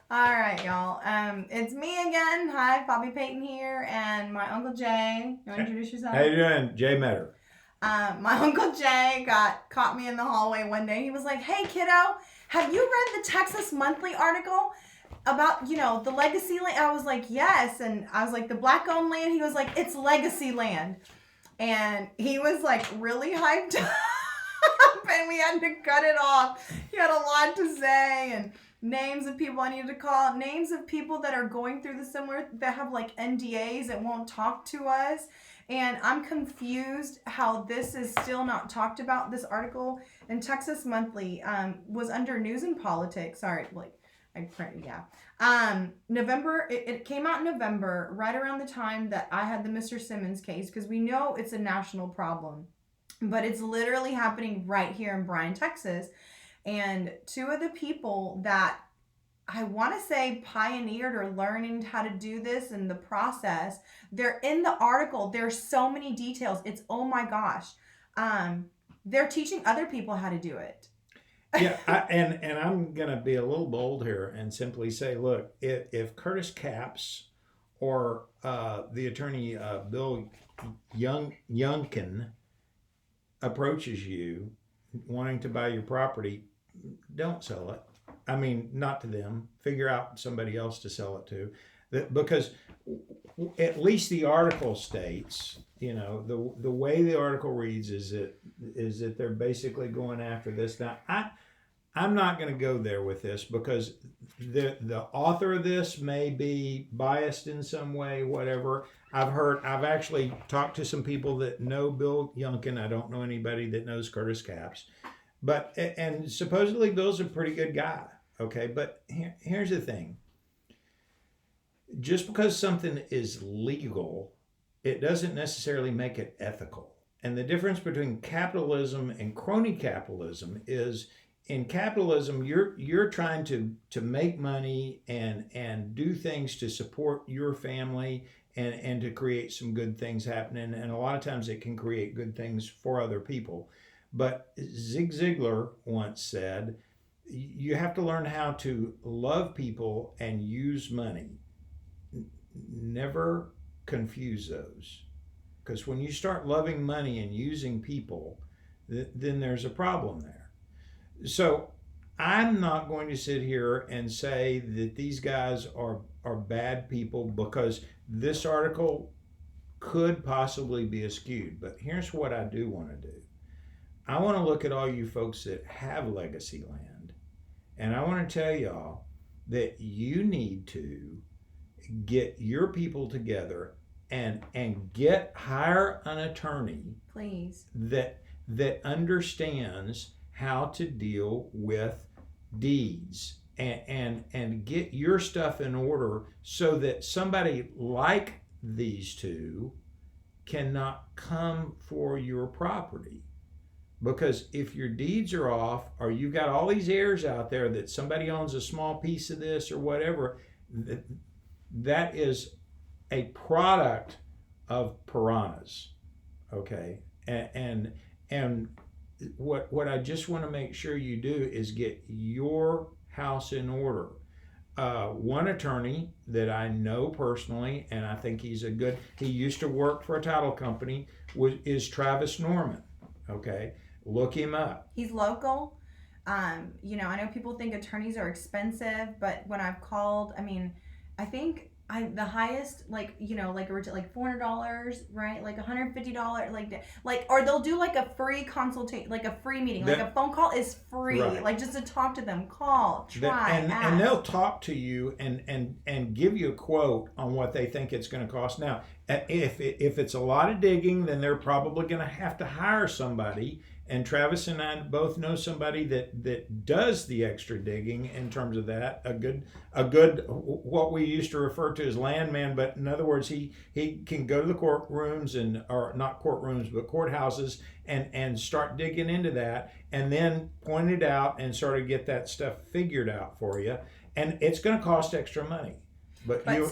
All right, y'all. It's me again. Hi, Bobby Payton here, and my Uncle Jay. You want to introduce How yourself? you doing, Jay Metter? My Uncle Jay caught me in the hallway one day. He was like, "Hey, kiddo, have you read the Texas Monthly article about the legacy land?" I was like, "Yes," and I was like, "The black-owned land." He was like, "It's legacy land," and he was like really hyped up, and we had to cut it off. He had a lot to say and names of people I needed to call, names of people that are going through the similar that have like NDAs that won't talk to us. And I'm confused how this is still not talked about. This article in Texas Monthly was under news and politics. Sorry, like I print, yeah. November, it came out in November, right around the time that I had the Mr. Simmons case, because we know it's a national problem, but it's literally happening right here in Bryan, Texas. And two of the people that I want to say pioneered or learning how to do this in the process, they're in the article. There's so many details. It's, oh my gosh. Um, they're teaching other people how to do it. Yeah, and I'm gonna be a little bold here and simply say, look, if Curtis Capps or the attorney Bill Youngkin approaches you wanting to buy your property, don't sell it. I mean, not to them. Figure out somebody else to sell it to, because at least the article states, the way the article reads is that they're basically going after this. Now, I'm not going to go there with this because the author of this may be biased in some way, whatever. I've actually talked to some people that know Bill Youngkin. I don't know anybody that knows Curtis Capps, but and supposedly Bill's a pretty good guy. Okay, but here's the thing: just because something is legal, it doesn't necessarily make it ethical. And the difference between capitalism and crony capitalism is in capitalism you're trying to make money and do things to support your family and to create some good things happening, and a lot of times it can create good things for other people. But Zig Ziglar once said you have to learn how to love people and use money. Never confuse those, because when you start loving money and using people, then there's a problem there. So I'm not going to sit here and say that these guys are bad people, because this article could possibly be skewed. But here's what I do want to do: I want to look at all you folks that have legacy land, and I want to tell y'all that you need to get your people together and hire an attorney Please. that understands how to deal with deeds, and get your stuff in order so that somebody like these two cannot come for your property. Because if your deeds are off, or you've got all these heirs out there that somebody owns a small piece of this or whatever, that is a product of piranhas. Okay, and what I just want to make sure you do is get your house in order. One attorney that I know personally, and I think he used to work for a title company, is Travis Norman. Okay, look him up. He's local. I know people think attorneys are expensive, but when I've called, I mean, I think the highest, like $400, right? Like $150, or they'll do like a free consultation, like a free meeting, like a phone call is free, Right. like just to talk to them, call, try, and ask. they'll talk to you and give you a quote on what they think it's going to cost. Now, if it's a lot of digging, then they're probably going to have to hire somebody. And Travis and I both know somebody that does the extra digging in terms of that. A good what we used to refer to as landman, but in other words, he can go to the courtrooms, or not courtrooms but courthouses, and start digging into that, and then point it out and sort of get that stuff figured out for you. And it's going to cost extra money. But You're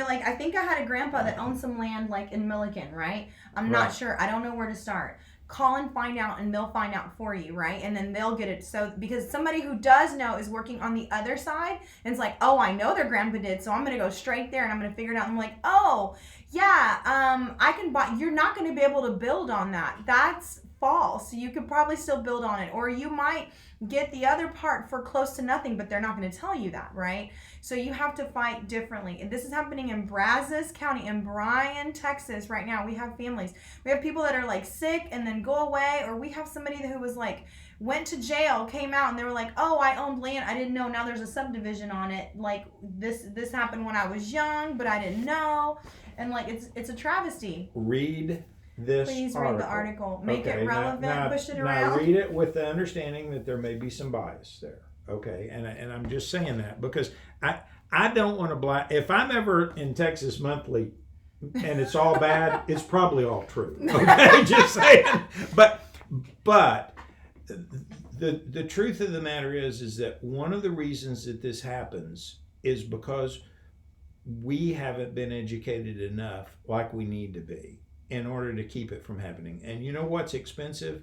like, I think I had a grandpa that owned some land like in Milliken, right? I'm not sure. I don't know where to start. call and find out, and they'll find out for you, right? And then they'll get it. So because somebody who does know is working on the other side, and it's like, oh, I know their grandpa did, so I'm gonna go straight there and I'm gonna figure it out. I'm like, oh yeah, I can buy. You're not gonna be able to build on that. That's false. You could probably still build on it, or you might get the other part for close to nothing, but they're not going to tell you that, right? So you have to fight differently. And this is happening in Brazos County, in Bryan, Texas right now. We have families. We have people that are like sick and then go away, or we have somebody who was like, went to jail, came out, and they were like, oh, I owned land. I didn't know. Now there's a subdivision on it. Like this happened when I was young, but I didn't know. And like, it's a travesty. Read this Please article. read the article. Make it Okay, relevant. Push it Now around. read it with the understanding that there may be some bias there. Okay, and I'm just saying that because I don't want to if I'm ever in Texas Monthly and it's all bad, it's probably all true. Okay, just saying. But the truth of the matter is that one of the reasons that this happens is because we haven't been educated enough like we need to be in order to keep it from happening. And you know what's expensive?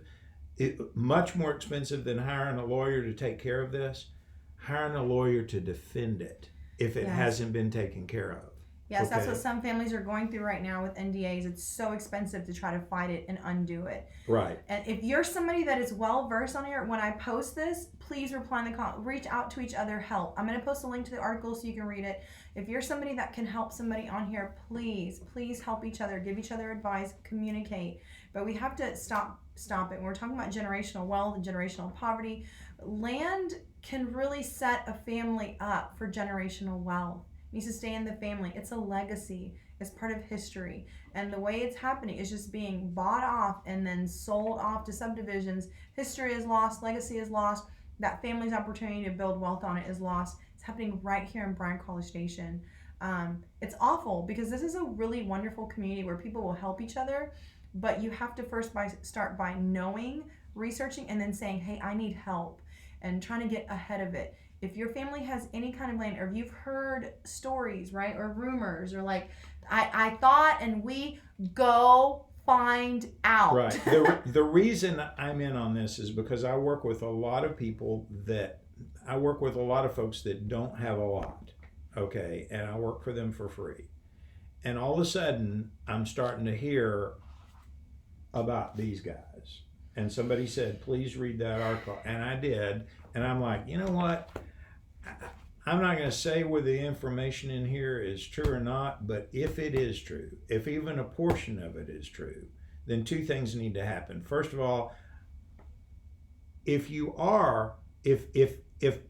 Much more expensive than hiring a lawyer to take care of this, hiring a lawyer to defend it if it hasn't been taken care of. Yes, Okay. That's what some families are going through right now with NDAs. It's so expensive to try to fight it and undo it. Right. And if you're somebody that is well versed on here, when I post this, please reply in the comment. Reach out to each other. Help. I'm going to post a link to the article so you can read it. If you're somebody that can help somebody on here, please help each other. Give each other advice. Communicate. But we have to stop it. When we're talking about generational wealth and generational poverty, land can really set a family up for generational wealth. It needs to stay in the family. It's a legacy. It's part of history. And the way it's happening is just being bought off and then sold off to subdivisions. History is lost. Legacy is lost. That family's opportunity to build wealth on it is lost. It's happening right here in Bryan College Station. It's awful because this is a really wonderful community where people will help each other. But you have to first start by knowing, researching, and then saying, hey, I need help, and trying to get ahead of it. If your family has any kind of land, or if you've heard stories, right, or rumors, or like, I thought, and we go find out. Right. The reason I'm in on this is because I work with a lot of folks that don't have a lot, okay, and I work for them for free. And all of a sudden, I'm starting to hear about these guys. And somebody said, please read that article. And I did. And I'm like, you know what? I'm not going to say whether the information in here is true or not, but if it is true, if even a portion of it is true, then two things need to happen. First of all, if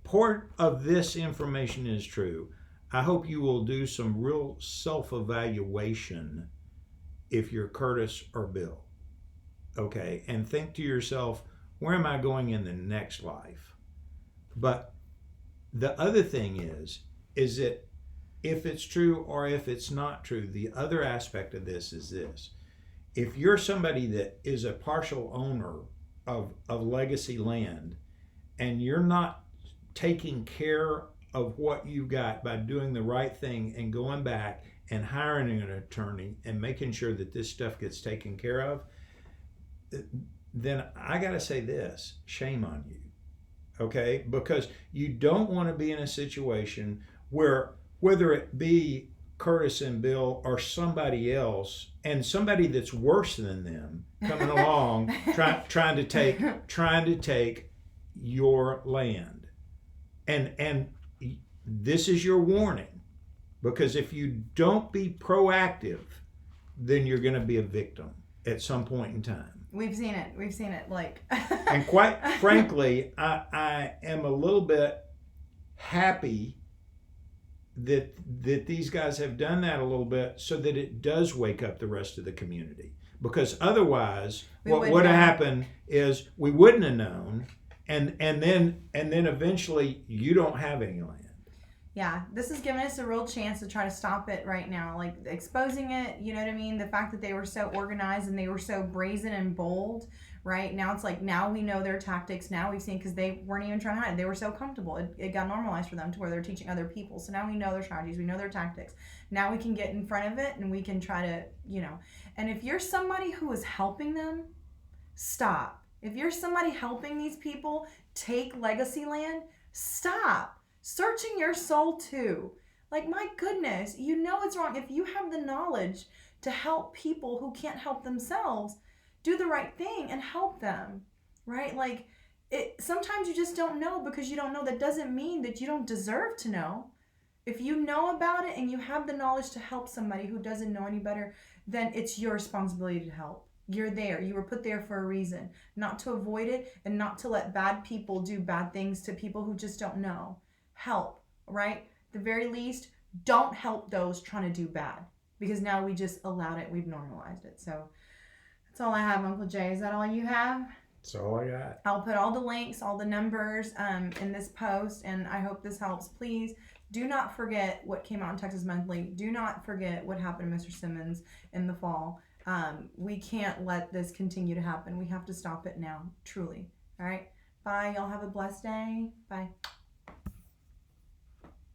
part of this information is true, I hope you will do some real self-evaluation if you're Curtis or Bill. Okay, and think to yourself, where am I going in the next life? But the other thing is that if it's true or if it's not true, the other aspect of this is this. If you're somebody that is a partial owner of legacy land and you're not taking care of what you got by doing the right thing and going back and hiring an attorney and making sure that this stuff gets taken care of, then I got to say this, shame on you, okay? Because you don't want to be in a situation where, whether it be Curtis and Bill or somebody else, and somebody that's worse than them coming along, trying to take your land. And this is your warning, because if you don't be proactive, then you're going to be a victim at some point in time. We've seen it like. And quite frankly, I am a little bit happy that these guys have done that a little bit so that it does wake up the rest of the community. Because otherwise, what would have happened is we wouldn't have known, and then eventually you don't have any land. Yeah, this has given us a real chance to try to stop it right now, like exposing it, you know what I mean? The fact that they were so organized and they were so brazen and bold, right? Now it's like, now we know their tactics. Now we've seen, because they weren't even trying to hide. They were so comfortable. It got normalized for them to where they're teaching other people. So now we know their strategies. We know their tactics. Now we can get in front of it and we can try to, and if you're somebody who is helping them, stop. If you're somebody helping these people take legacy land, stop. Searching your soul too. Like, my goodness, you know it's wrong. If you have the knowledge to help people who can't help themselves, do the right thing and help them, right? Like, sometimes you just don't know because you don't know. That doesn't mean that you don't deserve to know. If you know about it and you have the knowledge to help somebody who doesn't know any better, then it's your responsibility to help. You're there. You were put there for a reason, not to avoid it and not to let bad people do bad things to people who just don't know. Help, right? At the very least, don't help those trying to do bad, because now we just allowed it. We've normalized it. So that's all I have, Uncle Jay. Is that all you have? That's all I got. I'll put all the links, all the numbers in this post, and I hope this helps. Please do not forget what came out in Texas Monthly. Do not forget what happened to Mr. Simmons in the fall. We can't let this continue to happen. We have to stop it now, truly. All right? Bye. Y'all have a blessed day. Bye.